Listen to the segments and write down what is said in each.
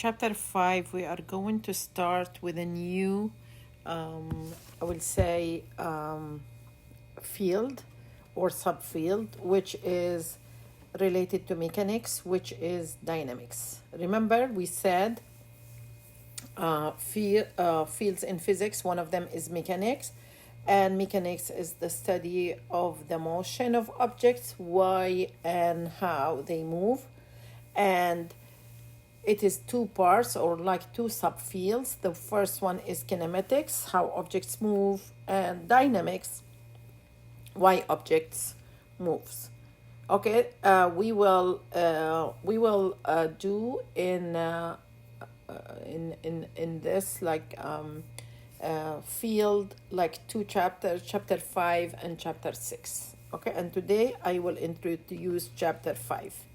Chapter 5, we are going to start with a new, I will say, field or subfield, which is related to mechanics, which is dynamics. Remember, we said fields in physics, one of them is mechanics. And mechanics is the study of the motion of objects, why and how they move. And it is two parts or like two subfields. The first one is kinematics, how objects move, and dynamics, why objects moves. Okay, we will do in this like field like two chapters, chapter 5 and chapter 6. Okay, and today I will introduce chapter 5.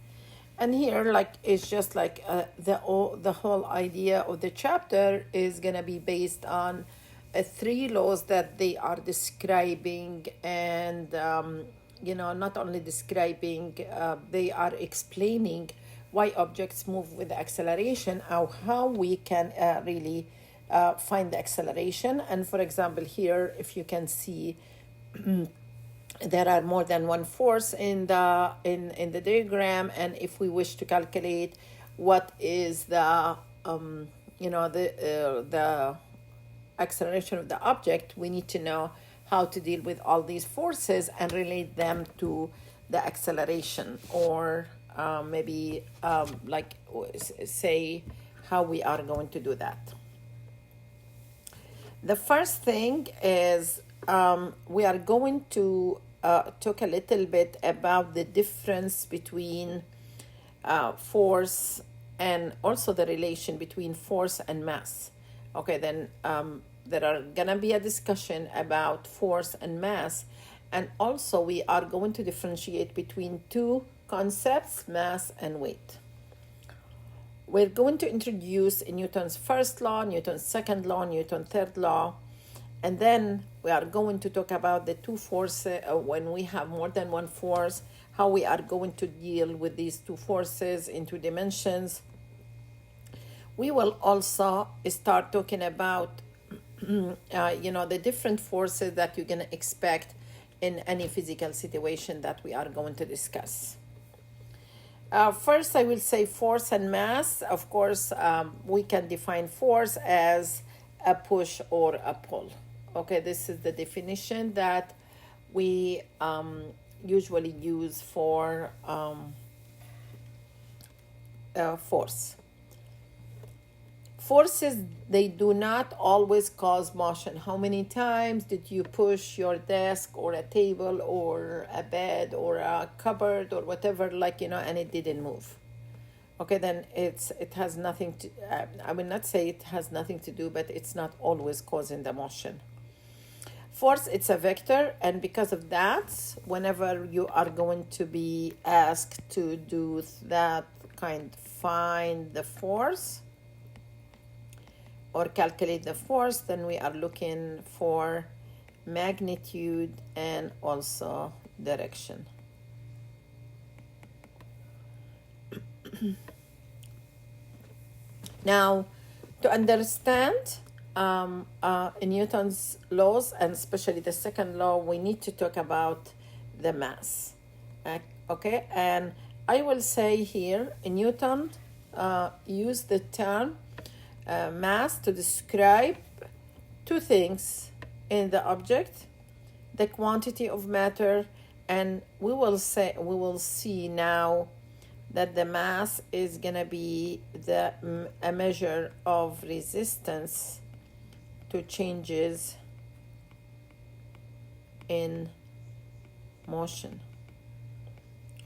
And here like it's just like the whole idea of the chapter is gonna be based on three laws that they are describing. And not only describing, they are explaining why objects move with acceleration, or how we can really find the acceleration. And for example, here if you can see, there are more than one force in the diagram. And if we wish to calculate what is the the acceleration of the object, we need to know how to deal with all these forces and relate them to the acceleration, or maybe say how we are going to do that. The first thing is we are going to talk a little bit about the difference between force, and also the relation between force and mass. Okay, then there are gonna be a discussion about force and mass, and also we are going to differentiate between two concepts, mass and weight. We're going to introduce Newton's first law, Newton's second law, Newton's third law, and then we are going to talk about the two forces when we have more than one force, how we are going to deal with these two forces in two dimensions. We will also start talking about the different forces that you're going to expect in any physical situation that we are going to discuss. First, I will say force and mass. Of course, we can define force as a push or a pull. Okay, this is the definition that we usually use for force. Forces, they do not always cause motion. How many times did you push your desk or a table or a bed or a cupboard or whatever, and it didn't move? Okay, then it has nothing to, I will not say it has nothing to do, but it's not always causing the motion. Force, it's a vector, and because of that, whenever you are going to be asked to do that find the force or calculate the force, then we are looking for magnitude and also direction. Now, to understand Newton's laws, and especially the second law, we need to talk about the mass. Okay, and I will say here, Newton used the term mass to describe two things in the object: the quantity of matter, and we will see now that the mass is gonna be a measure of resistance to changes in motion.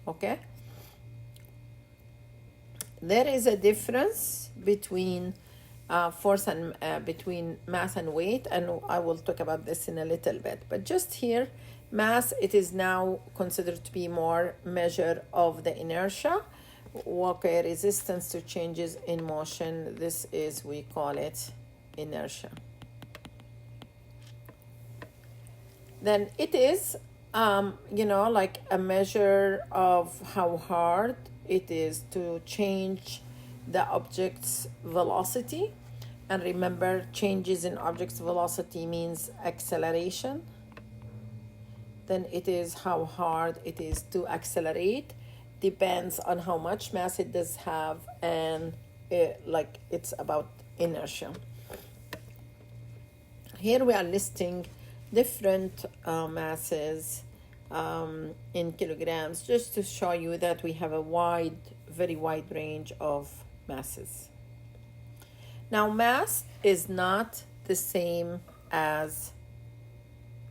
Okay, there is a difference between force and between mass and weight, and I will talk about this in a little bit. But just here, mass, it is now considered to be more measure of the inertia. Okay, resistance to changes in motion, this is, we call it inertia. Then it is like a measure of how hard it is to change the object's velocity. And remember, changes in object's velocity means acceleration. Then it is how hard it is to accelerate. Depends on how much mass it does have, and it's about inertia. Here we are listing different masses in kilograms, just to show you that we have a very wide range of masses. Now, mass is not the same as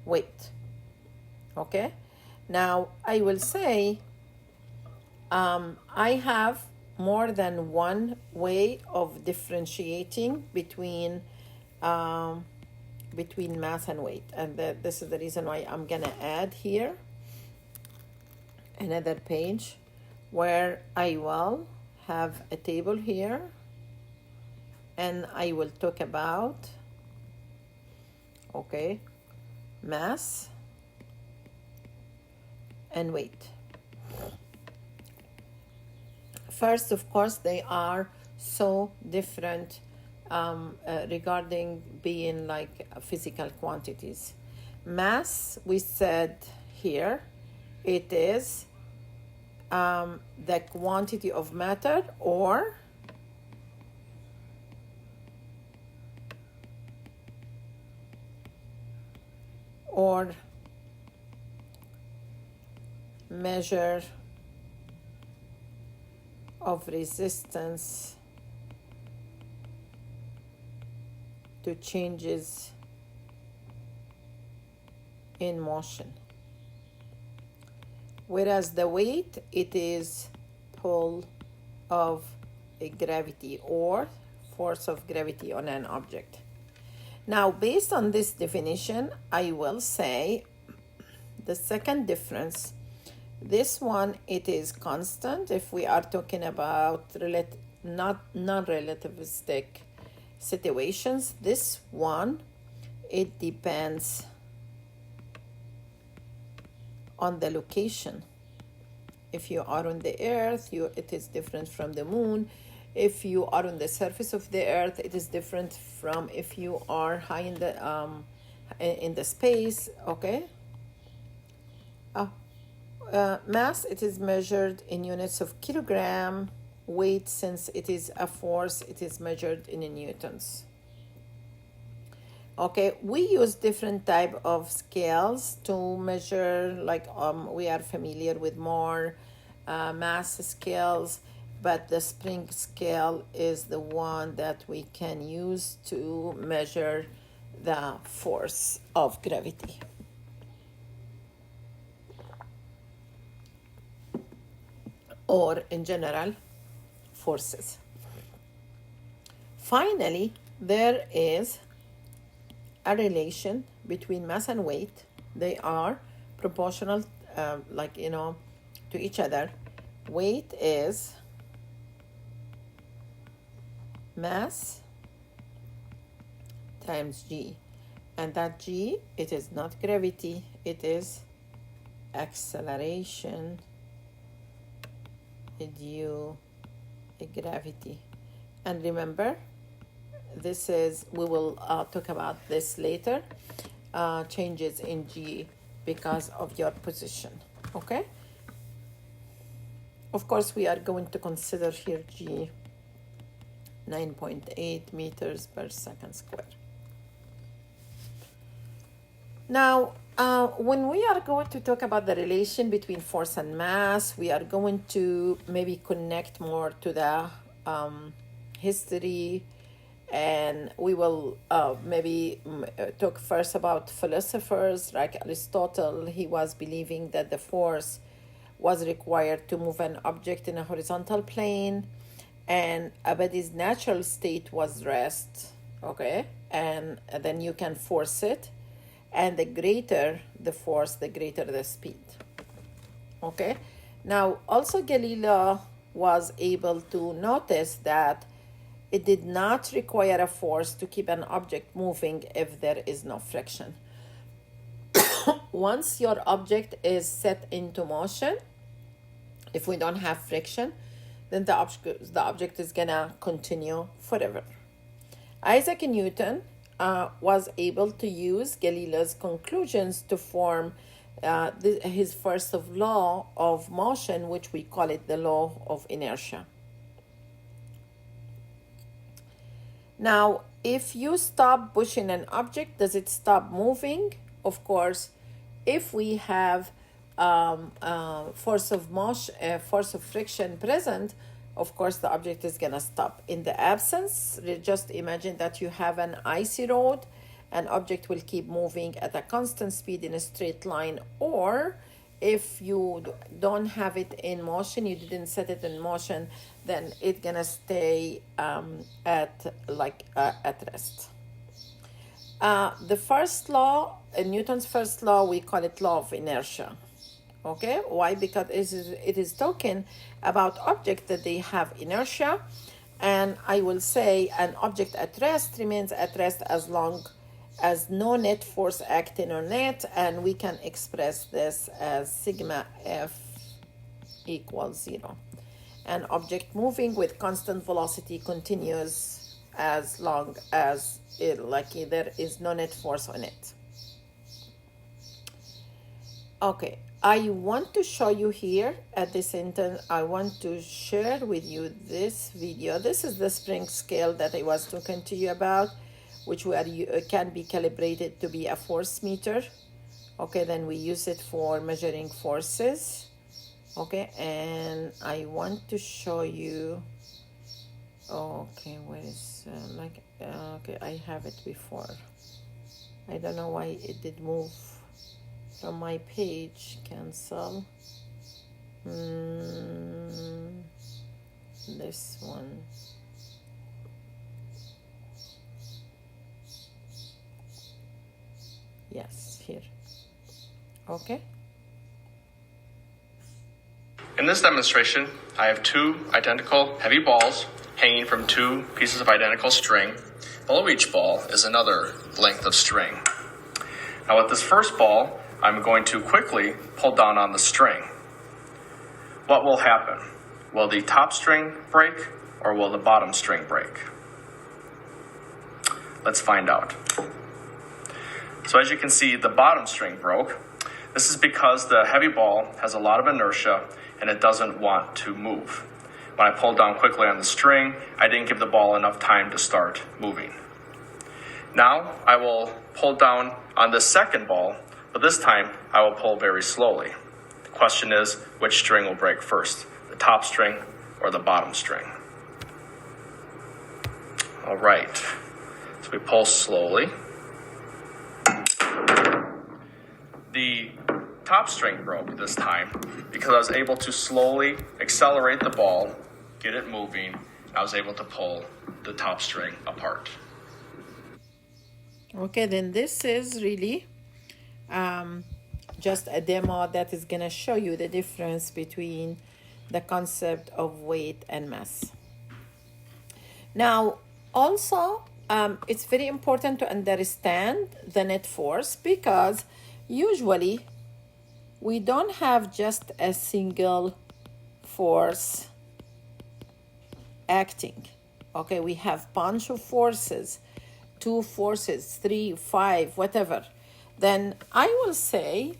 weight. Okay? Now, I will say I have more than one way of differentiating between mass and weight. And this is the reason why I'm going to add here another page where I will have a table here, and I will talk about, okay, mass and weight. First, of course, they are so different regarding being like physical quantities. Mass, we said here, it is the quantity of matter or measure of resistance to changes in motion. Whereas the weight, it is pull of a gravity or force of gravity on an object. Now, based on this definition, I will say the second difference, this one, it is constant if we are talking about non-relativistic situations. This one, it depends on the location. If you are on the earth, it is different from the moon. If you are on the surface of the earth, it is different from if you are high in the space. Okay. Mass, it is measured in units of kilogram. Weight, since it is a force, it is measured in newtons. Okay, we use different type of scales to measure, we are familiar with more mass scales, but the spring scale is the one that we can use to measure the force of gravity. Or in general, forces. Finally, there is a relation between mass and weight. They are proportional, to each other. Weight is mass times g, and that g, it is not gravity, it is acceleration due to gravity. And remember, we will talk about this later, changes in g because of your position. Okay, of course we are going to consider here g 9.8 meters per second square. Now, when we are going to talk about the relation between force and mass, we are going to maybe connect more to the history, and we will maybe talk first about philosophers like Aristotle. He was believing that the force was required to move an object in a horizontal plane, and a body's natural state was rest, okay? And then you can force it, and the greater the force, the greater the speed, okay? Now, also Galileo was able to notice that it did not require a force to keep an object moving if there is no friction. Once your object is set into motion, if we don't have friction, then the object is gonna continue forever. Isaac Newton was able to use Galileo's conclusions to form his first of law of motion, which we call it the law of inertia. Now, if you stop pushing an object, does it stop moving? Of course, if we have force of motion, force of friction present, of course the object is gonna stop. In the absence, just imagine that you have an icy road, an object will keep moving at a constant speed in a straight line, or if you don't have it in motion, you didn't set it in motion, then it's gonna stay at rest. The first law, Newton's first law, we call it law of inertia. Okay, why? Because it is talking about objects that they have inertia, and I will say an object at rest remains at rest as long as no net force acting on it, and we can express this as sigma F equals 0. An object moving with constant velocity continues as long as there is no net force on it. Okay, I want to show you here at this instance, I want to share with you this video. This is the spring scale that I was talking to you about, which can be calibrated to be a force meter. Okay, then we use it for measuring forces. Okay, and I want to show you, okay, where is, okay, I have it before. I don't know why it did move from my page. Cancel. This one. Yes, here. Okay. In this demonstration, I have two identical heavy balls hanging from two pieces of identical string. Below each ball is another length of string. Now with this first ball, I'm going to quickly pull down on the string. What will happen? Will the top string break or will the bottom string break? Let's find out. So as you can see, the bottom string broke. This is because the heavy ball has a lot of inertia and it doesn't want to move. When I pulled down quickly on the string, I didn't give the ball enough time to start moving. Now I will pull down on the second ball, but this time I will pull very slowly. The question is, which string will break first, the top string or the bottom string? All right, so we pull slowly. The top string broke this time because I was able to slowly accelerate the ball, get it moving, and I was able to pull the top string apart. Okay, then this is really just a demo that is going to show you the difference between the concept of weight and mass. Now, also, it's very important to understand the net force, because usually we don't have just a single force acting. Okay, we have bunch of forces, 2 forces, 3, 5, whatever. Then I will say,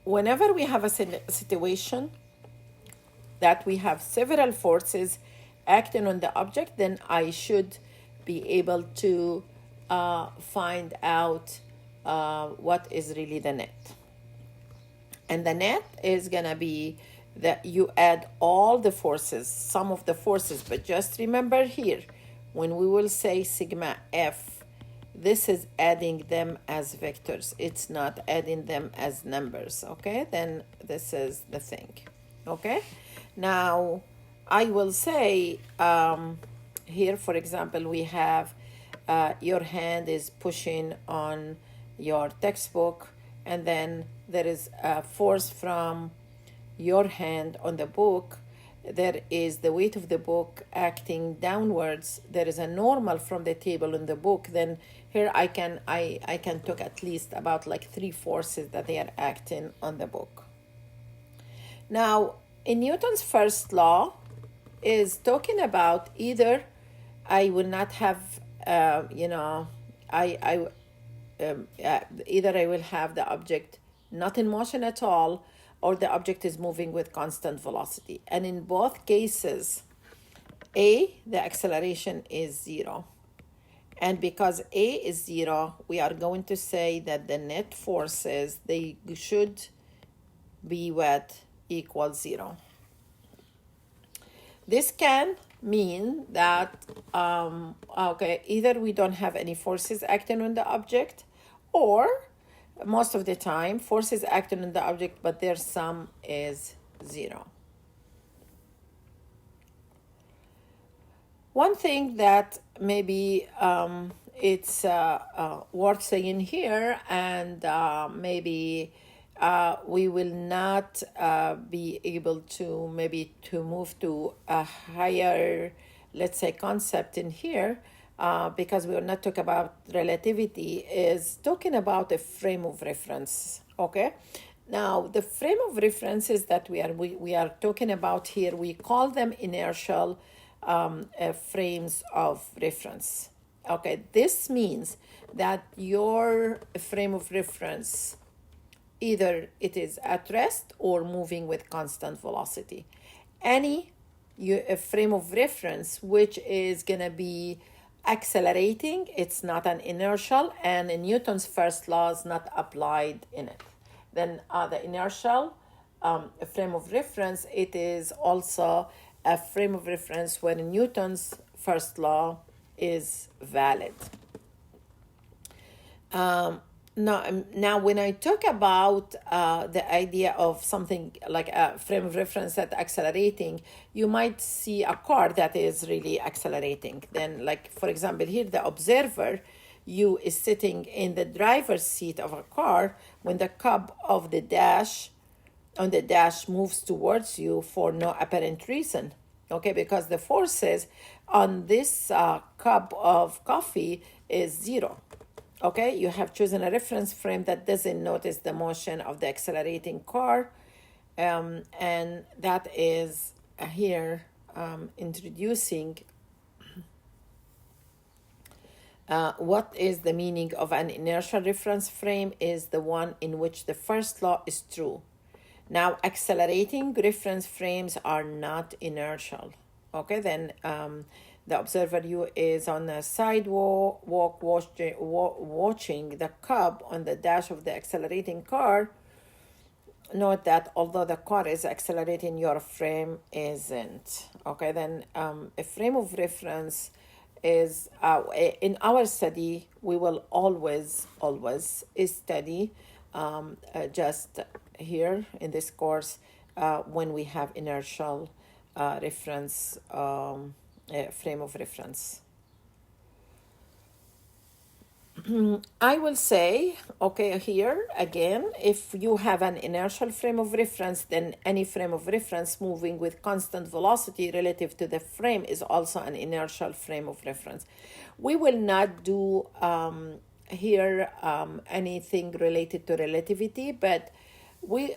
whenever we have a situation that we have several forces acting on the object, then I should be able to find out what is really the net. And the net is gonna be that you add all the forces, some of the forces, but just remember here, when we will say sigma F, this is adding them as vectors. It's not adding them as numbers, okay? Then this is the thing, okay? Now, I will say here, for example, we have your hand is pushing on your textbook, and then there is a force from your hand on the book. There is the weight of the book acting downwards. There is a normal from the table in the book. Then here I can talk at least about like 3 forces that they are acting on the book. Now, in Newton's first law is talking about either I will not have, either I will have the object not in motion at all, or the object is moving with constant velocity. And in both cases, the acceleration is 0. And because A is 0, we are going to say that the net forces, they should be what equals 0. This can mean that, either we don't have any forces acting on the object, or most of the time, forces acting on the object, but their sum is 0. One thing that maybe it's worth saying here, and maybe we will not be able to maybe to move to a higher, let's say, concept in here, because we will not talk about relativity, is talking about a frame of reference. Okay, now the frame of references that we are talking about here, we call them inertial frames of reference. Okay, this means that your frame of reference, either it is at rest or moving with constant velocity. Any frame of reference which is going to be accelerating, it's not an inertial, and Newton's first law is not applied in it. Then the inertial frame of reference, it is also a frame of reference where Newton's first law is valid. Now, when I talk about the idea of something like a frame of reference that's accelerating, you might see a car that is really accelerating. Then, like, for example, here, the observer, you is sitting in the driver's seat of a car when the cub of the dash on the dash moves towards you for no apparent reason. Okay, because the forces on this cup of coffee is 0. Okay, you have chosen a reference frame that doesn't notice the motion of the accelerating car, and that is here introducing what is the meaning of an inertial reference frame is the one in which the first law is true. Now, accelerating reference frames are not inertial. Okay, then the observer you is on the sidewalk watching the cub on the dash of the accelerating car. Note that although the car is accelerating, your frame isn't. Okay, then a frame of reference is, in our study, we will always study just here in this course when we have inertial reference frame of reference. I will say, okay, here again, if you have an inertial frame of reference, then any frame of reference moving with constant velocity relative to the frame is also an inertial frame of reference. We will not do here anything related to relativity, but we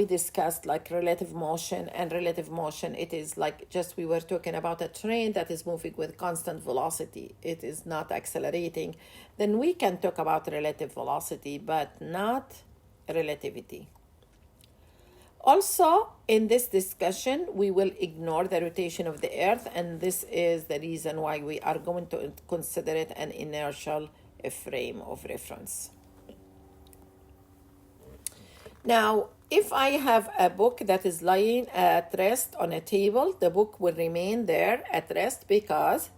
discussed like relative motion, and relative motion, it is like just we were talking about a train that is moving with constant velocity, it is not accelerating. Then we can talk about relative velocity but not relativity. Also, in this discussion, we will ignore the rotation of the earth, and this is the reason why we are going to consider it an inertial frame of reference. Now, if I have a book that is lying at rest on a table, the book will remain there at rest because,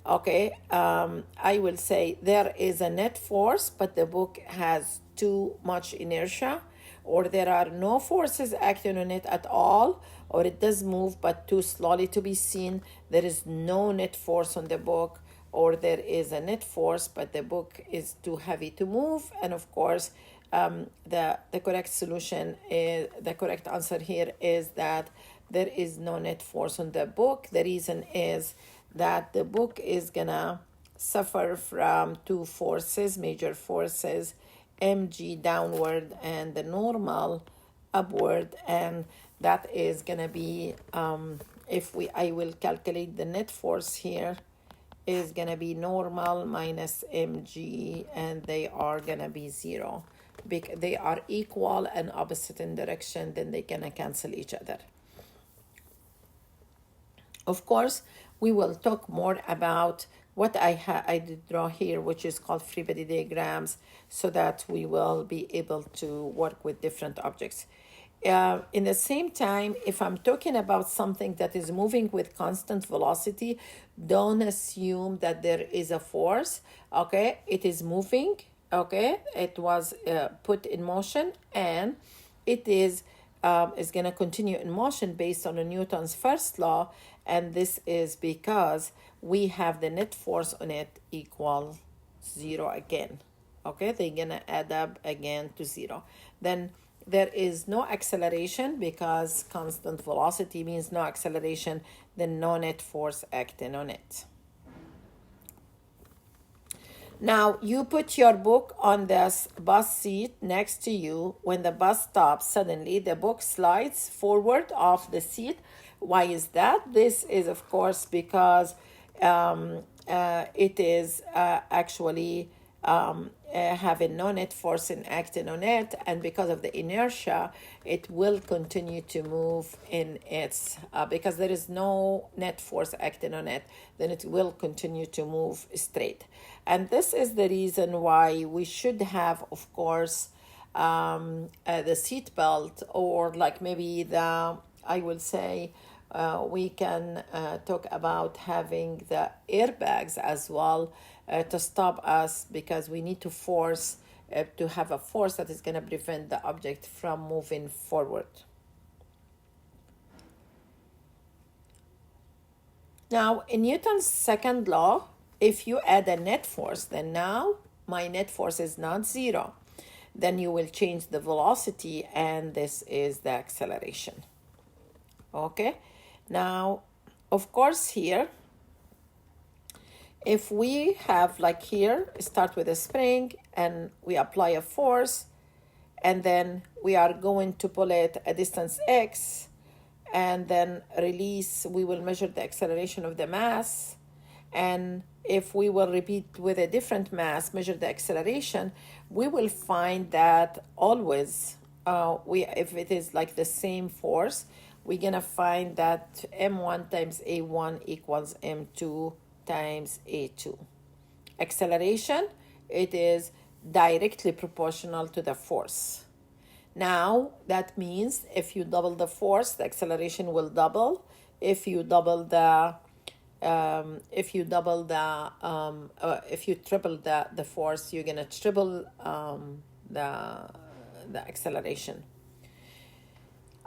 I will say there is a net force, but the book has too much inertia, or there are no forces acting on it at all, or it does move but too slowly to be seen. There is no net force on the book, or there is a net force, but the book is too heavy to move. And of course, the correct solution is, the correct answer here is that there is no net force on the book. The reason is that the book is gonna suffer from two forces, major forces, mg downward and the normal upward, and that is gonna be, I will calculate the net force here, is gonna be normal minus mg, and they are gonna be 0. They are equal and opposite in direction, then they're gonna cancel each other. Of course, we will talk more about what I did draw here, which is called free body diagrams, so that we will be able to work with different objects. In the same time, if I'm talking about something that is moving with constant velocity, don't assume that there is a force. Okay, it is moving. Okay, it was put in motion, and it is going to continue in motion based on Newton's first law, and this is because we have the net force on it equal 0 again. Okay, they're going to add up again to 0. Then there is no acceleration, because constant velocity means no acceleration, then no net force acting on it. Now, you put your book on this bus seat next to you. When the bus stops, suddenly the book slides forward off the seat. Why is that? This is, of course, because it is actually having no net force in acting on it, and because of the inertia, it will continue to move in its, because there is no net force acting on it, then it will continue to move straight. And this is the reason why we should have, of course, the seat belt, or like maybe I will say, we can talk about having the airbags as well, to stop us, because we need to have a force that is going to prevent the object from moving forward. Now, in Newton's second law, if you add a net force, then now my net force is not 0. Then you will change the velocity, and this is the acceleration. Okay, now, of course, here, if we have, like here, start with a spring and we apply a force, and then we are going to pull it a distance x, and then release, we will measure the acceleration of the mass. And if we will repeat with a different mass, measure the acceleration, we will find that always, if it is like the same force, we're gonna find that m1 times a1 equals m2 times a2. Acceleration, it is directly proportional to the force. Now, that means if you double the force, the acceleration will double. If you triple the force, you're gonna triple the acceleration.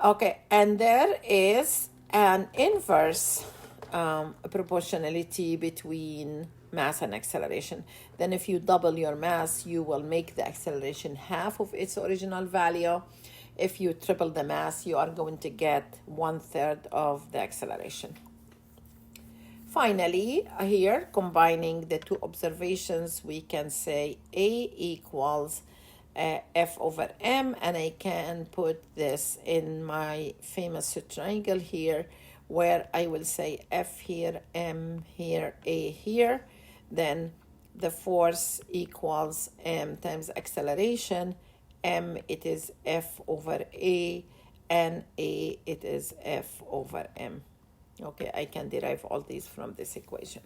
Okay, and there is an inverse proportionality between mass and acceleration. Then if you double your mass, you will make the acceleration half of its original value. If you triple the mass, you are going to get 1/3 of the acceleration. Finally, here, combining the two observations, we can say A equals F over M, and I can put this in my famous triangle here, where I will say F here, M here, A here. Then the force equals M times acceleration. M, it is F over A, and A, it is F over M. Okay, I can derive all these from this equation.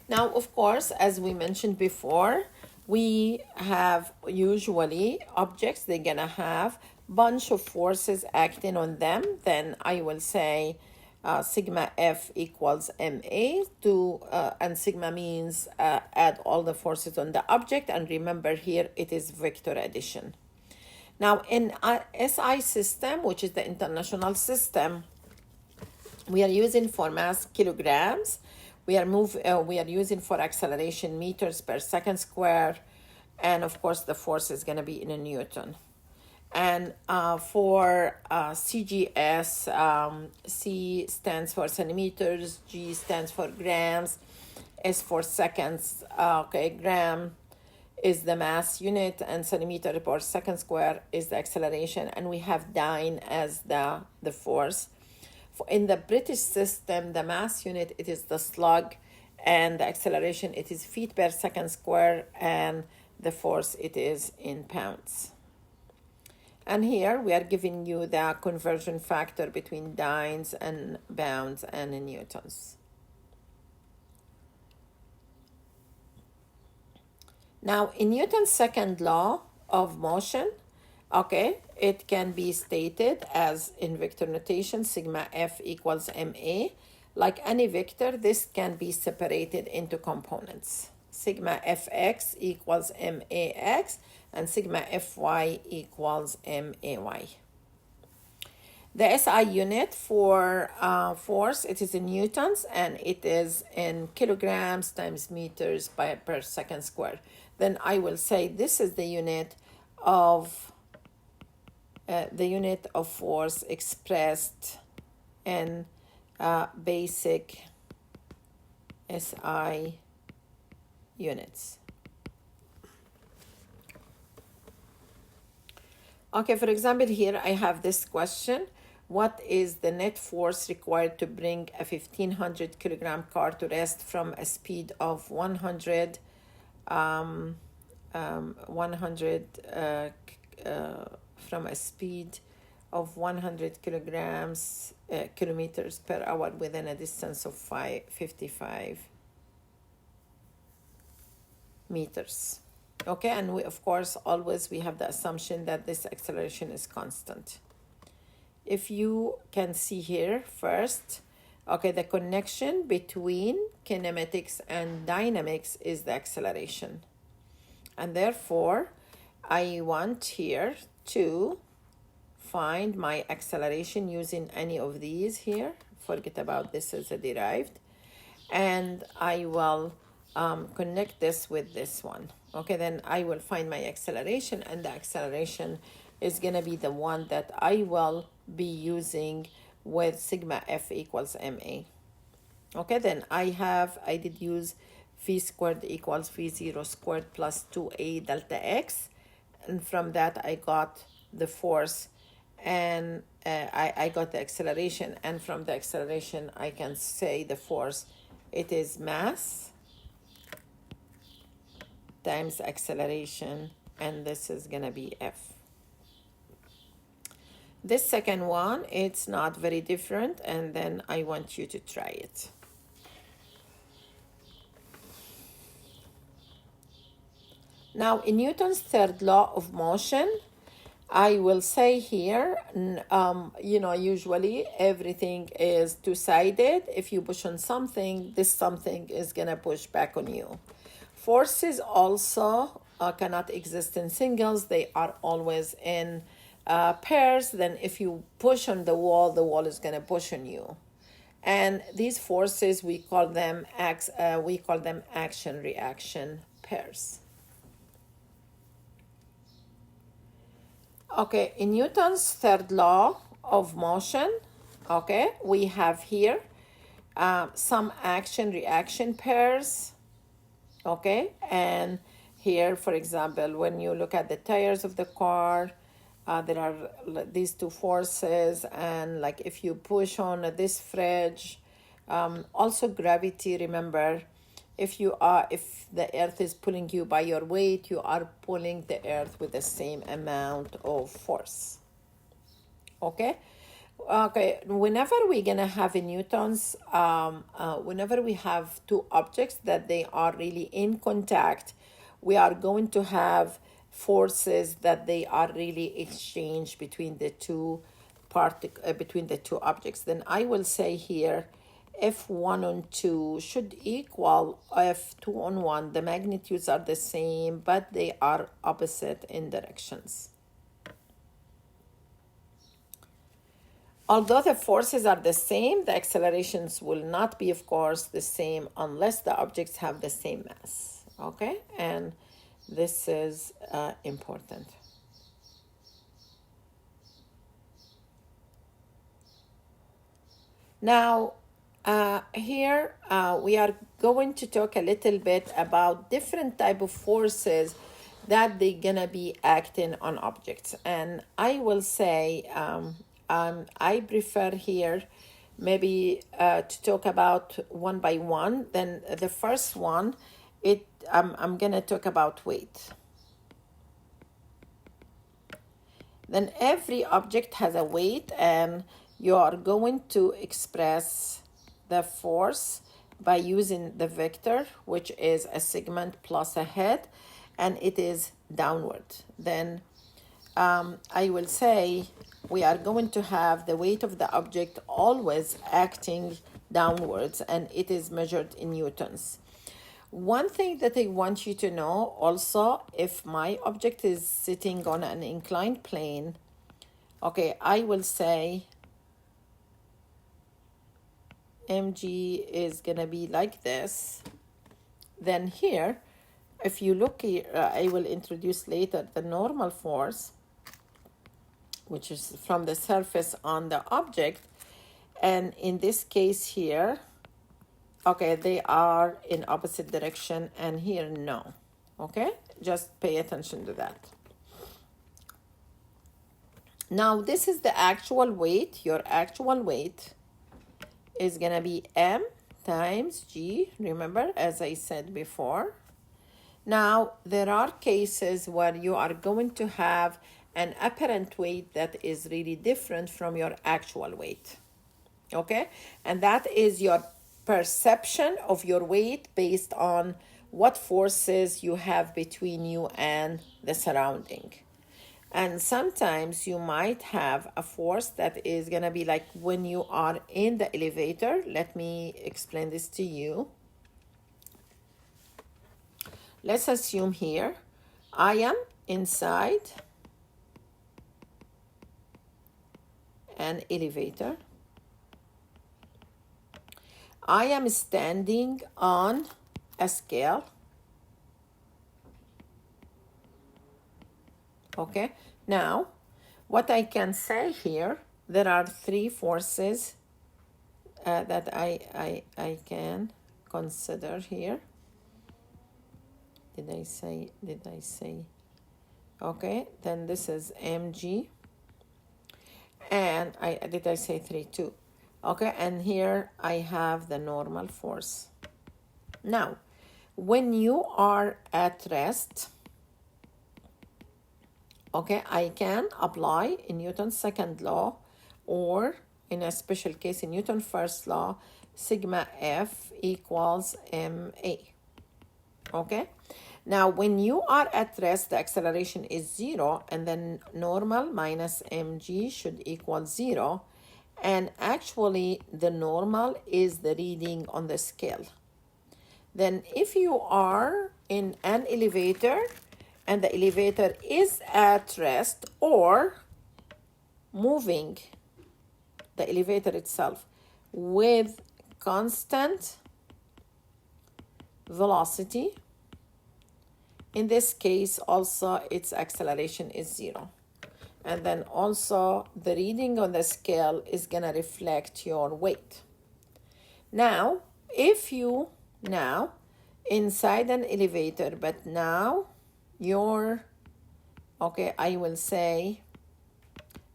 Now, of course, as we mentioned before, we have usually objects, they're gonna have bunch of forces acting on them. Then I will say sigma F equals MA and sigma means add all the forces on the object, and remember here it is vector addition. Now in SI system, which is the international system, we are using for mass kilograms. We are using for acceleration meters per second square, and of course the force is going to be in a Newton. And for CGS, C stands for centimeters, G stands for grams, S for seconds. Okay, gram is the mass unit, and centimeter per second square is the acceleration, and we have dyne as the force. In the British system, the mass unit, it is the slug, and the acceleration, it is feet per second square, and the force, it is in pounds. And here we are giving you the conversion factor between dynes and pounds and newtons. Now, in Newton's second law of motion, okay, it can be stated as in vector notation, sigma F equals ma. Like any vector, this can be separated into components. Sigma Fx equals max, and sigma Fy equals may. The SI unit for force, it is in newtons, and it is in kilograms times meters per second square. Then I will say this is the unit of force expressed in basic SI units. Okay, for example, here I have this question. What is the net force required to bring a 1,500 kilogram car to rest from a speed of 100 from a speed of 100 kilometers per hour within a distance of 55 meters? Okay, and we, of course, always we have the assumption that this acceleration is constant. If you can see here first, okay, the connection between kinematics and dynamics is the acceleration. And therefore, I want here to find my acceleration using any of these here. Forget about this as a derived. And I will connect this with this one. Okay, then I will find my acceleration, and the acceleration is going to be the one that I will be using with sigma F equals ma. Okay, then I did use v squared equals v0 squared plus 2a delta x, and from that I got the force, and I got the acceleration, and from the acceleration I can say the force, it is mass times acceleration, and this is gonna be F. This second one, it's not very different, and then I want you to try it. Now, in Newton's third law of motion, I will say here, usually everything is two-sided. If you push on something, this something is gonna push back on you. Forces also cannot exist in singles. They are always in pairs. Then if you push on the wall is going to push on you. And these forces, we call them action-reaction pairs. Okay, in Newton's third law of motion, okay, we have here some action-reaction pairs. Okay, and here, for example, when you look at the tires of the car, there are these two forces, and like if you push on this fridge, also gravity, remember, if the earth is pulling you by your weight, you are pulling the earth with the same amount of force. Okay, whenever we're gonna have in Newton's, whenever we have two objects that they are really in contact, we are going to have forces that they are really exchanged between the two objects. Then I will say here, F1 on 2 should equal F2 on 1. The magnitudes are the same, but they are opposite in directions. Although the forces are the same, the accelerations will not be, of course, the same unless the objects have the same mass. Okay, and this is important. Now, here we are going to talk a little bit about different type of forces that they're gonna be acting on objects. And I will say I prefer here maybe to talk about one by one. Then the first one, I'm gonna talk about weight. Then every object has a weight, and you are going to express the force by using the vector, which is a segment plus a head, and it is downward. Then I will say we are going to have the weight of the object always acting downwards, and it is measured in newtons. One thing that I want you to know also, if my object is sitting on an inclined plane, okay, I will say mg is gonna be like this. Then here, if you look here, I will introduce later the normal force, which is from the surface on the object. And in this case here, okay, they are in opposite direction, and here no. Okay, just pay attention to that. Now this is the actual weight. Your actual weight is gonna be m times g, remember, as I said before. Now there are cases where you are going to have an apparent weight that is really different from your actual weight. Okay, and that is your perception of your weight based on what forces you have between you and the surrounding. And sometimes you might have a force that is going to be like when you are in the elevator. Let me explain this to you. Let's assume here I am inside an elevator. I am standing on a scale. Okay, now what I can say here, there are three forces that I can consider here. Did I say? Okay, then this is mg, and did I say 3 too? Okay, and here I have the normal force. Now, when you are at rest, okay, I can apply in Newton's second law, or in a special case in Newton's first law, sigma F equals ma. Okay, now when you are at rest, the acceleration is 0, and then normal minus mg should equal 0. And actually the normal is the reading on the scale. Then if you are in an elevator and the elevator is at rest or moving the elevator itself with constant velocity, in this case also its acceleration is 0. And then also the reading on the scale is going to reflect your weight. Now, if you now inside an elevator, but now you're, okay, I will say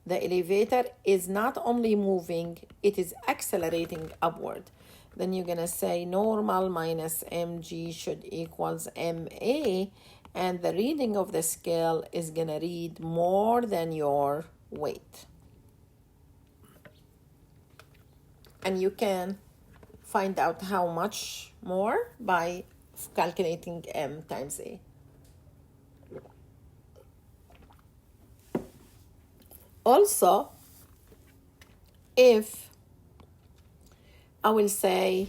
the elevator is not only moving, it is accelerating upward. Then you're going to say normal minus mg should equals ma. And the reading of the scale is going to read more than your weight. And you can find out how much more by calculating m times a. Also, if I will say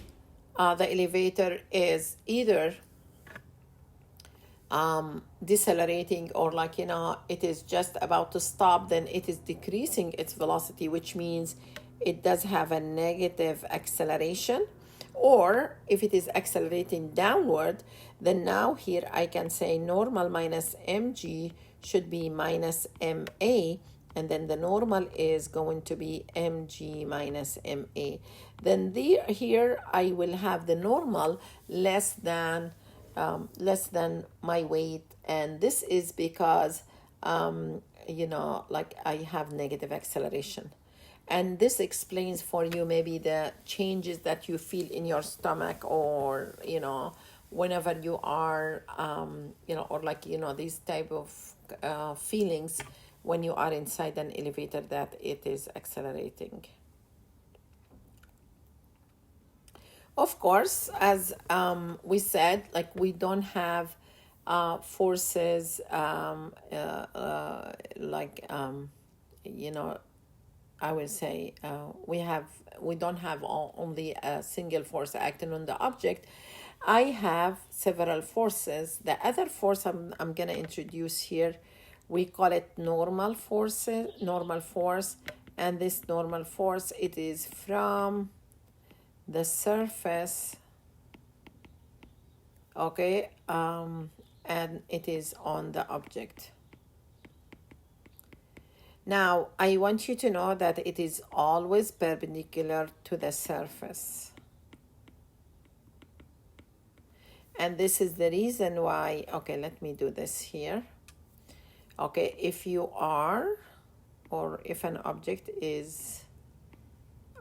the elevator is either decelerating or like, it is just about to stop, then it is decreasing its velocity, which means it does have a negative acceleration. Or if it is accelerating downward, then now here I can say normal minus mg should be minus ma, and then the normal is going to be mg minus ma. Then here I will have the normal less than less than my weight, and this is because like I have negative acceleration. And this explains for you maybe the changes that you feel in your stomach, or whenever you are or like these type of feelings when you are inside an elevator, that it is accelerating. Of course, as we said, like we don't have forces like I will say we don't have only a single force acting on the object. I have several forces. The other force I'm gonna introduce here, we call it normal force, and this normal force, it is from the surface, okay, and it is on the object. Now, I want you to know that it is always perpendicular to the surface. And this is the reason why, okay, let me do this here. Okay, if you are, or if an object is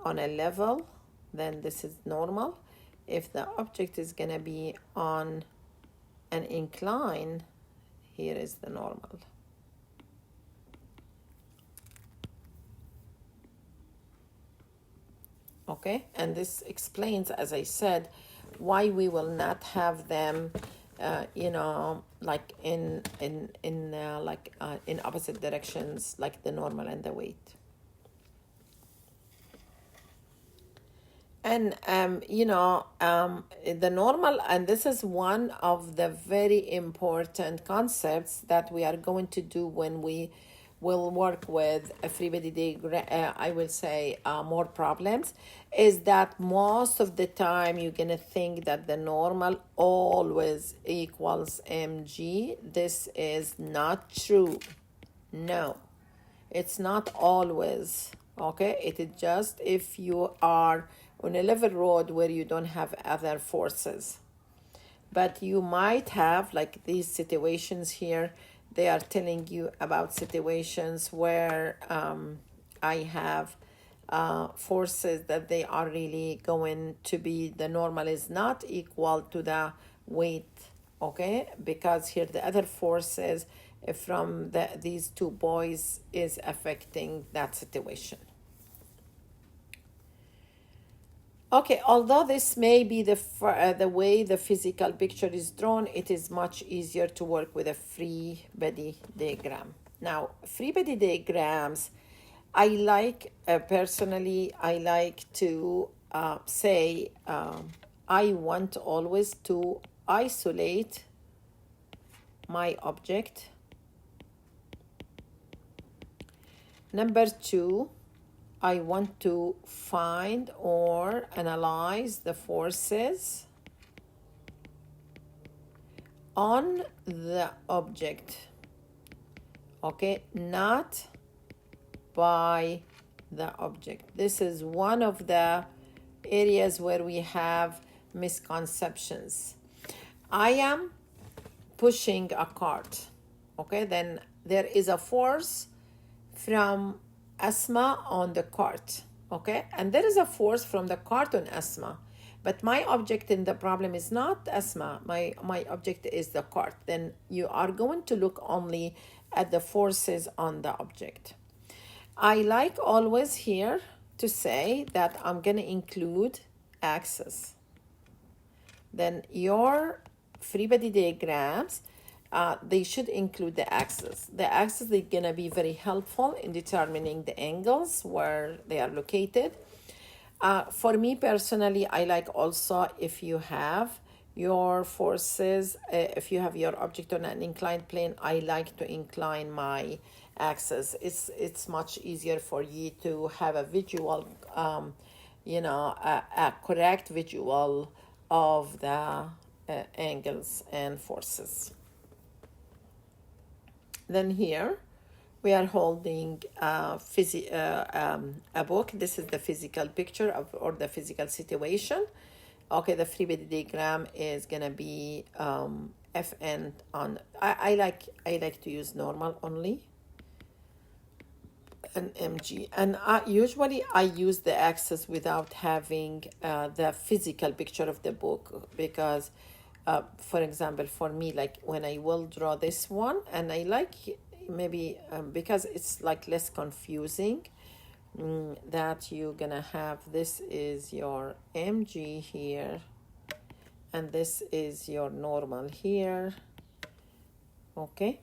on a level, then this is normal. If the object is gonna be on an incline, here is the normal. Okay, and this explains, as I said, why we will not have them like in opposite directions, like the normal and the weight. And the normal, and this is one of the very important concepts that we are going to do when we will work with a free body diagram, I will say more problems, is that most of the time you're gonna think that the normal always equals mg. This is not true. No, it's not always. Okay, it is just if you are on a level road where you don't have other forces. But you might have, like these situations here, they are telling you about situations where I have forces that they are really going to be, the normal is not equal to the weight, okay? Because here the other forces from these two boys is affecting that situation. Okay, although this may be the way the physical picture is drawn, it is much easier to work with a free body diagram. Now, free body diagrams, I like, personally, I like to say, I want always to isolate my object. Number two, I want to find or analyze the forces on the object, okay, not by the object. This is one of the areas where we have misconceptions. I am pushing a cart, okay, then there is a force from Asma on the cart, okay, and there is a force from the cart on Asma, but my object in the problem is not Asma, my object is the cart. Then you are going to look only at the forces on the object. I like always here to say that I'm going to include axis. Then your free body diagrams, they should include the axis. The axis is going to be very helpful in determining the angles where they are located. For me personally, I like also if you have your forces, if you have your object on an inclined plane, I like to incline my axis. It's much easier for you to have a visual, a correct visual of the angles and forces. Then here we are holding a book. This is the physical picture of, or the physical situation. Okay, the free body diagram is gonna be Fn on. I like to use normal only, an mg, and usually I use the axis without having the physical picture of the book, because for example, for me, like when I will draw this one, and I like maybe because it's like less confusing, that you're gonna have, this is your mg here and this is your normal here. Okay,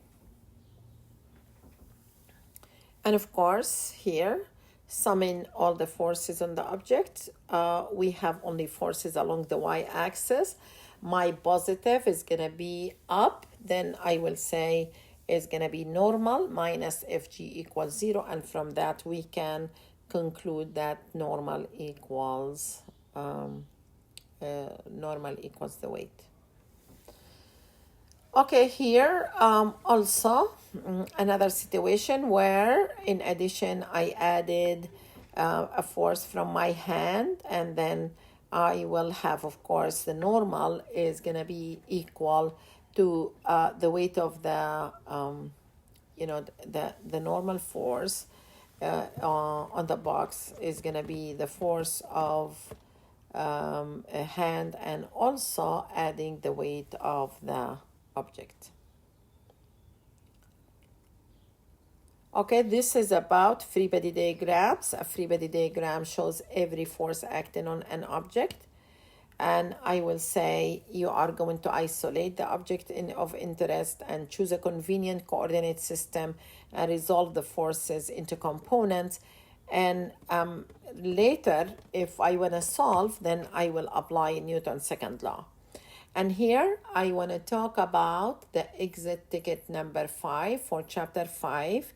and of course here, summing all the forces on the object, we have only forces along the y-axis. My positive is going to be up, then I will say is going to be normal minus fg equals 0, and from that we can conclude that normal equals the weight. Okay, here also another situation where in addition I added a force from my hand, and then I will have, of course, the normal is going to be equal to the weight of the the normal force on the box is going to be the force of a hand, and also adding the weight of the object. Okay, this is about free body diagrams. A free body diagram shows every force acting on an object, and I will say you are going to isolate the object of interest and choose a convenient coordinate system and resolve the forces into components. And later, if I want to solve, then I will apply Newton's second law. And here I want to talk about the exit ticket number 5 for chapter 5.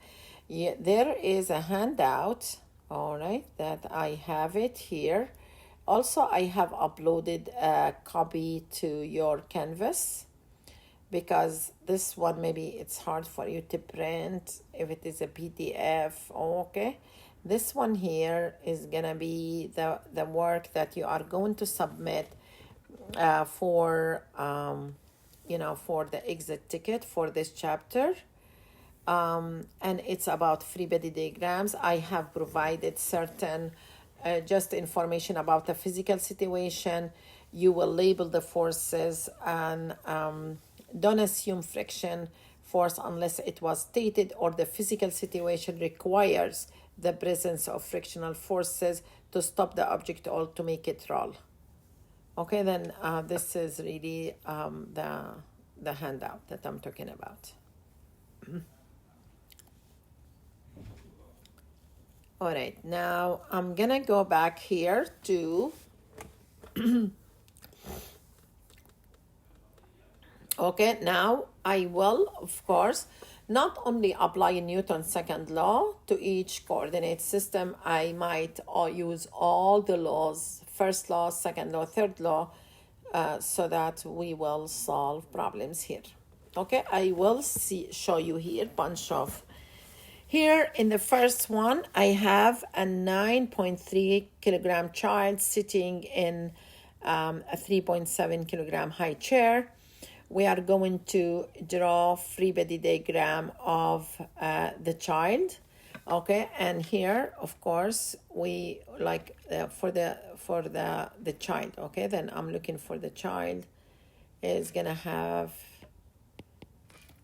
Yeah, there is a handout, all right, that I have it here. Also, I have uploaded a copy to your Canvas, because this one maybe it's hard for you to print if it is a PDF. Okay, this one here is gonna be the work that you are going to submit for for the exit ticket for this chapter, and it's about free body diagrams. I have provided certain just information about the physical situation. You will label the forces, and don't assume friction force unless it was stated or the physical situation requires the presence of frictional forces to stop the object or to make it roll. Okay, then this is really the handout that I'm talking about. All right, now I'm gonna go back here to okay, now I will, of course, not only apply Newton's second law to each coordinate system, I might use all the laws, first law, second law, third law, so that we will solve problems here. Okay, I will show you here bunch of. Here in the first one, I have a 9.3 kilogram child sitting in a 3.7 kilogram high chair. We are going to draw free body diagram of the child. Okay, and here, of course, we like for the child. Okay, then I'm looking for the child. Is gonna have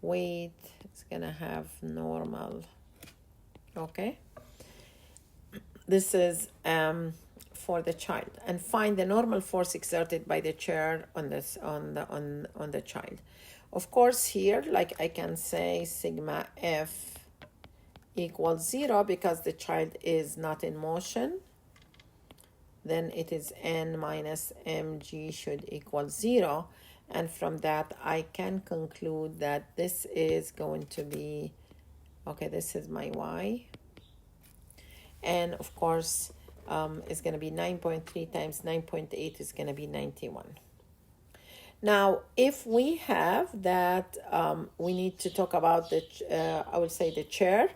weight. It's gonna have normal. Okay, this is for the child, and find the normal force exerted by the chair on the child. Of course, here, like I can say sigma F equals 0 because the child is not in motion. Then it is N minus mg should equal 0, and from that I can conclude that this is going to be, okay, this is my y, and of course it's going to be 9.3 times 9.8 is going to be 91. Now, if we have that, we need to talk about the, I would say the chair.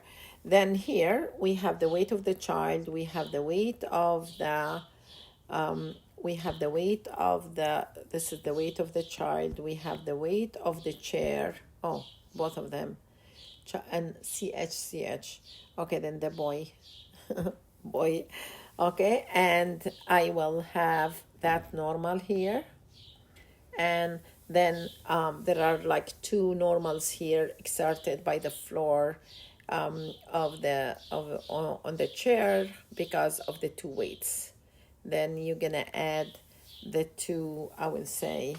Then here we have the weight of the child, we have the weight of the We have the weight of this is the weight of the child. We have the weight of the chair. Oh, both of them. And CH. Okay, then the boy. Boy. Okay, and I will have that normal here. And then there are like two normals here exerted by the floor on the chair because of the two weights. Then you're gonna add the two, I will say,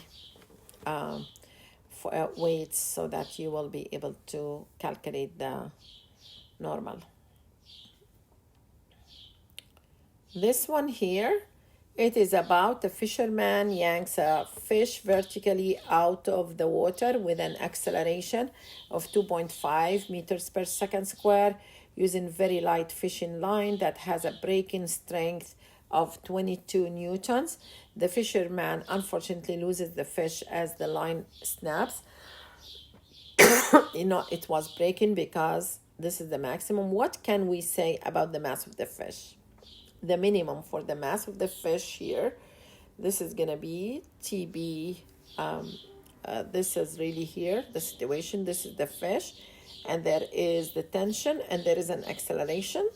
weights so that you will be able to calculate the normal. This one here, it is about a fisherman yanks a fish vertically out of the water with an acceleration of 2.5 meters per second square using very light fishing line that has a breaking strength of 22 newtons. The fisherman unfortunately loses the fish as the line snaps. It was breaking because this is the maximum. What can we say about the mass of the fish? The minimum for the mass of the fish here, this is gonna be TB. This is really here the situation. This is the fish, and there is the tension, and there is an acceleration.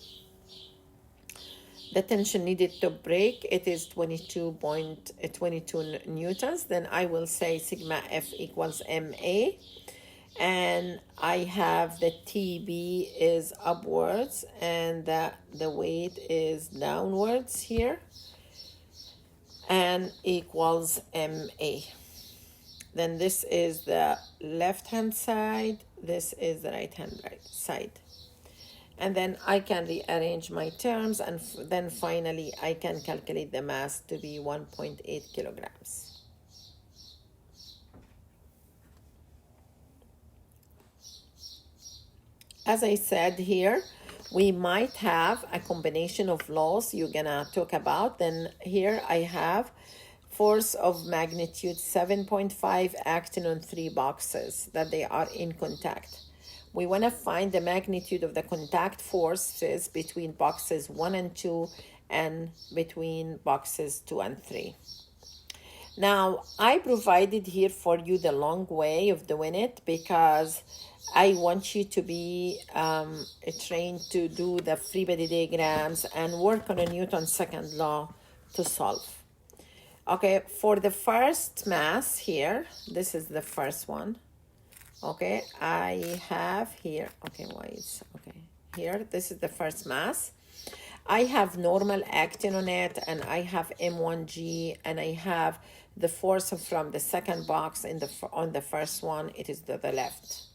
The tension needed to break, it is 22 newtons. Then I will say sigma F equals MA. And I have the TB is upwards and the weight is downwards here, and equals MA. Then this is the left hand side, this is the right side. And then I can rearrange my terms, and then finally I can calculate the mass to be 1.8 kilograms. As I said here, we might have a combination of laws you're gonna talk about. Then here I have force of magnitude 7.5 acting on 3 boxes that they are in contact. We want to find the magnitude of the contact forces between boxes 1 and 2 and between boxes 2 and 3. Now, I provided here for you the long way of doing it because I want you to be trained to do the free body diagrams and work on a Newton's second law to solve. Okay, for the first mass here, this is the first one. Okay, I have here, okay, here, this is the first mass. I have normal acting on it, and I have M1G, and I have the force from the second box on the first one, it is to the left.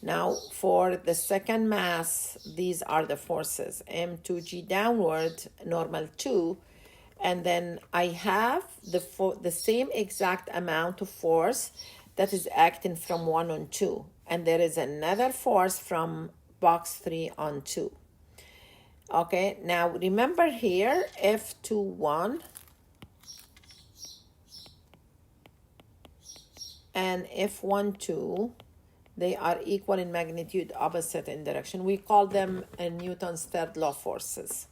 Now, for the second mass, these are the forces, M2G downward, normal 2, and then I have the same exact amount of force that is acting from 1 on 2, and there is another force from box 3 on 2. Okay, now remember here, F21 and F12, they are equal in magnitude, opposite in direction. We call them Newton's third law forces.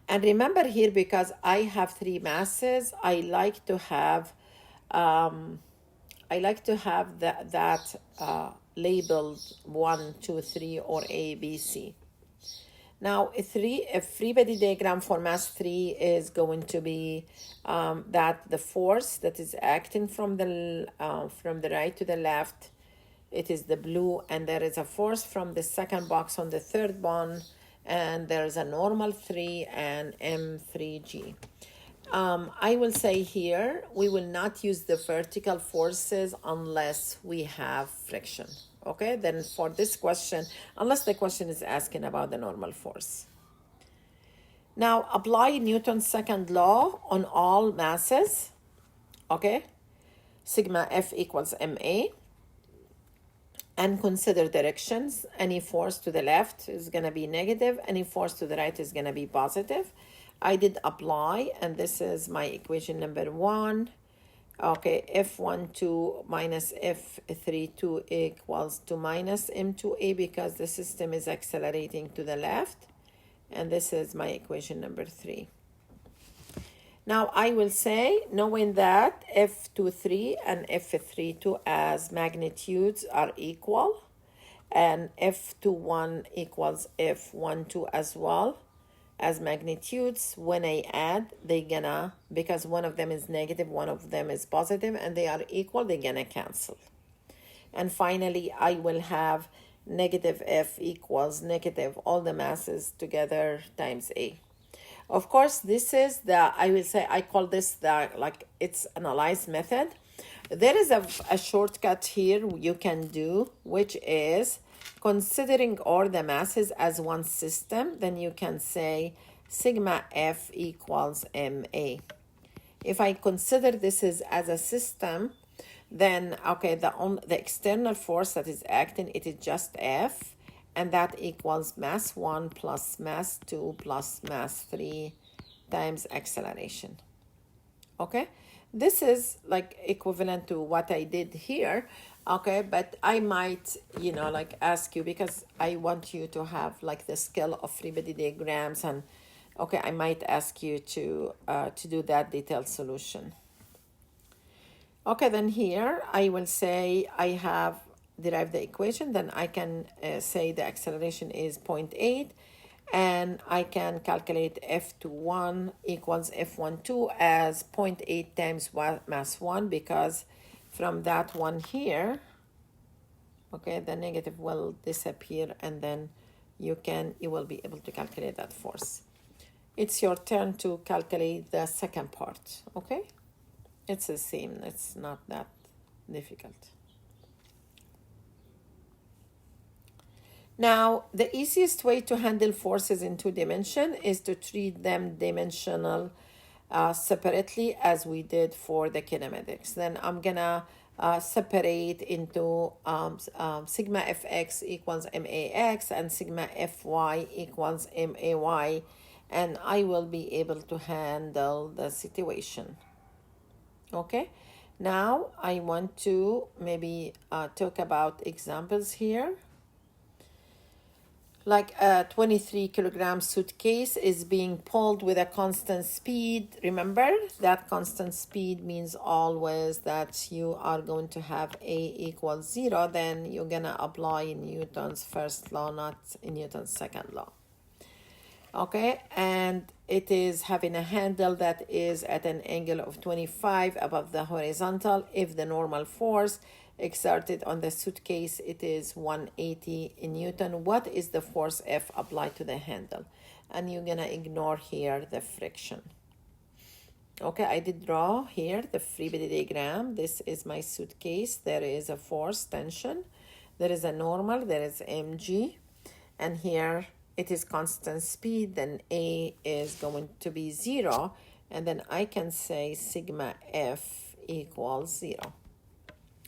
And remember here, because I have 3 masses, I like to have that labeled 1, 2, 3 or A, B, C. Now, a free body diagram for mass 3 is going to be that the force that is acting from the right to the left, it is the blue, and there is a force from the second box on the third one, and there is a normal 3 and M3G. I will say here, we will not use the vertical forces unless we have friction. Okay, then for this question, unless the question is asking about the normal force. Now, apply Newton's second law on all masses. Okay, sigma F equals MA. And consider directions. Any force to the left is going to be negative. Any force to the right is going to be positive. I did apply, and this is my equation number 1. Okay, F12 minus F32 equals to minus M2A because the system is accelerating to the left. And this is my equation number 3. Now I will say, knowing that F23 and F32 as magnitudes are equal, and F21 equals F12 as well as magnitudes, when I add, they gonna, because one of them is negative, one of them is positive, and they are equal, they gonna cancel. And finally, I will have negative F equals negative all the masses together times A. Of course, this is the, I will say, I call this the, like, it's analyzed method. There is a shortcut here you can do, which is considering all the masses as one system, then you can say sigma F equals MA. If I consider this as a system, then, okay, the external force that is acting, it is just F, and that equals mass 1 plus mass 2 plus mass 3 times acceleration. Okay, this is like equivalent to what I did here. Okay, but I might, like ask you, because I want you to have like the skill of free body diagrams, and okay, I might ask you to do that detailed solution. Okay, then here I will say I have derived the equation, then I can say the acceleration is 0.8, and I can calculate F21 equals F12 as 0.8 times mass 1, because from that one here, okay, the negative will disappear, and then you will be able to calculate that force. It's your turn to calculate the second part, okay? It's the same, it's not that difficult. Now, the easiest way to handle forces in 2 dimensions is to treat them dimensional separately, as we did for the kinematics. Then I'm gonna separate into sigma fx equals max and sigma fy equals may, and I will be able to handle the situation. Okay, now I want to maybe talk about examples here. Like a 23 kilogram suitcase is being pulled with a constant speed. Remember that constant speed means always that you are going to have A equals 0. Then you're gonna apply Newton's first law, not in Newton's second law. Okay, and it is having a handle that is at an angle of 25 above the horizontal. If the normal force exerted on the suitcase, it is 180 in Newton, what is the force F applied to the handle? And you're gonna ignore here the friction. Okay, I did draw here the free body diagram. This is my suitcase. There is a force tension, there is a normal, there is mg, and here it is constant speed, then A is going to be 0, and then I can say sigma F equals 0.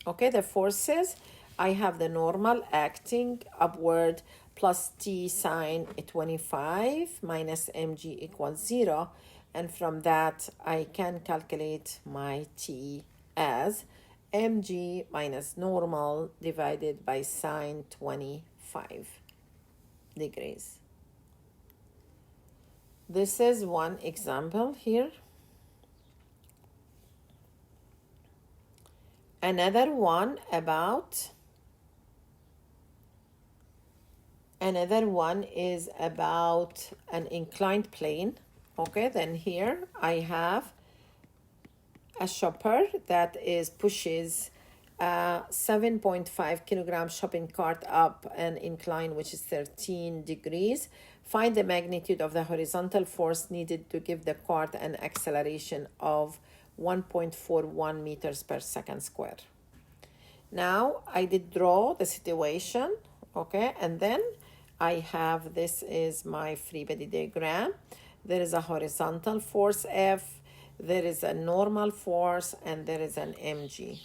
Okay, the forces, I have the normal acting upward plus T sine 25 minus mg equals 0, and from that I can calculate my T as mg minus normal divided by sine 25 degrees. This is one example here. Another one is about an inclined plane. Okay, then here I have a shopper that pushes a 7.5 kilogram shopping cart up an incline which is 13 degrees. Find the magnitude of the horizontal force needed to give the cart an acceleration of 1.41 meters per second square. Now I did draw the situation, okay, and then I have, this is my free body diagram. There is a horizontal force F, there is a normal force, and there is an mg.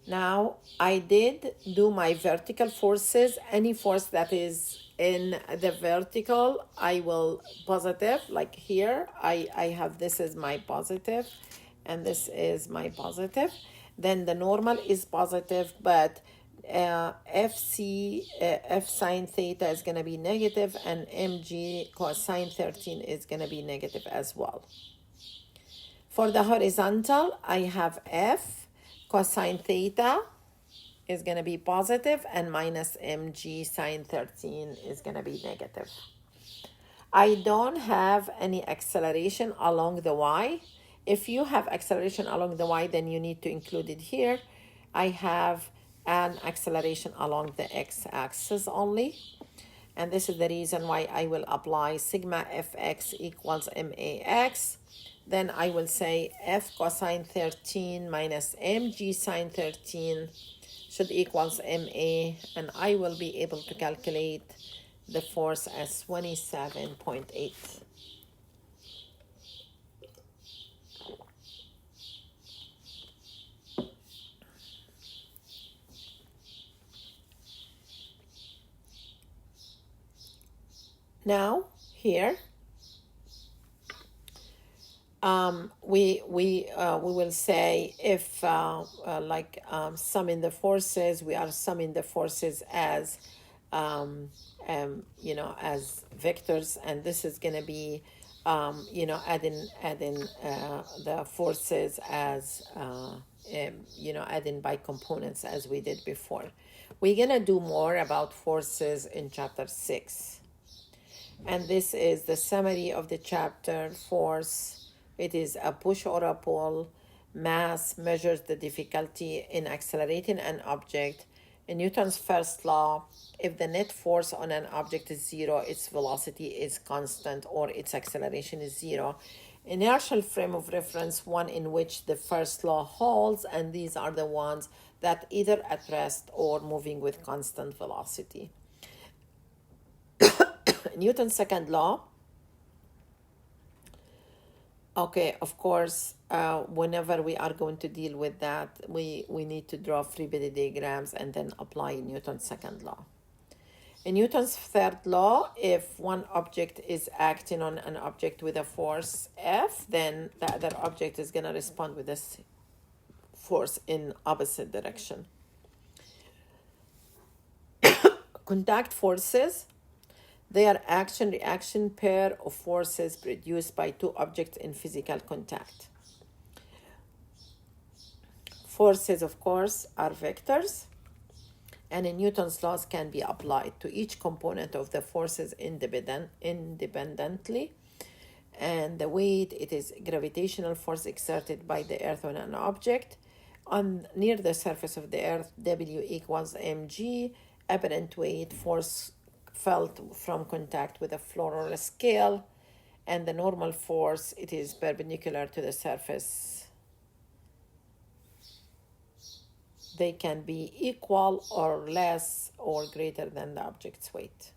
Now I did do my vertical forces. Any force that is in the vertical, I will positive, like here I have, this is my positive and this is my positive. Then the normal is positive, but F sine theta is going to be negative, and mg cosine 13 is going to be negative as well. For the horizontal, I have F cosine theta is going to be positive, and minus mg sine 13 is going to be negative. I don't have any acceleration along the y. If you have acceleration along the y, then you need to include it here. I have an acceleration along the x-axis only. And this is the reason why I will apply sigma fx equals max. Then I will say f cosine 13 minus mg sine 13 should equals ma, and I will be able to calculate the force as 27.8. Now here we will say if summing the forces, we are summing the forces as as vectors, and this is going to be adding the forces as adding by components as we did before. We're going to do more about forces in chapter 6. And this is the summary of the chapter. Force, it is a push or a pull. Mass measures the difficulty in accelerating an object. In Newton's first law, if the net force on an object is zero, its velocity is constant or its acceleration is zero. Inertial frame of reference, one in which the first law holds, and these are the ones that either at rest or moving with constant velocity. Newton's second law. Okay, of course, whenever we are going to deal with that, we need to draw free body diagrams and then apply Newton's second law. In Newton's third law, if one object is acting on an object with a force F, then the other object is going to respond with this force in opposite direction. Contact forces. They are action-reaction pair of forces produced by two objects in physical contact. Forces, of course, are vectors, and in Newton's laws can be applied to each component of the forces independently. And the weight, it is gravitational force exerted by the earth on an object. Near the surface of the earth, W equals mg. Apparent weight, force felt from contact with a floor or a scale, and the normal force, it is perpendicular to the surface. They can be equal or less or greater than the object's weight.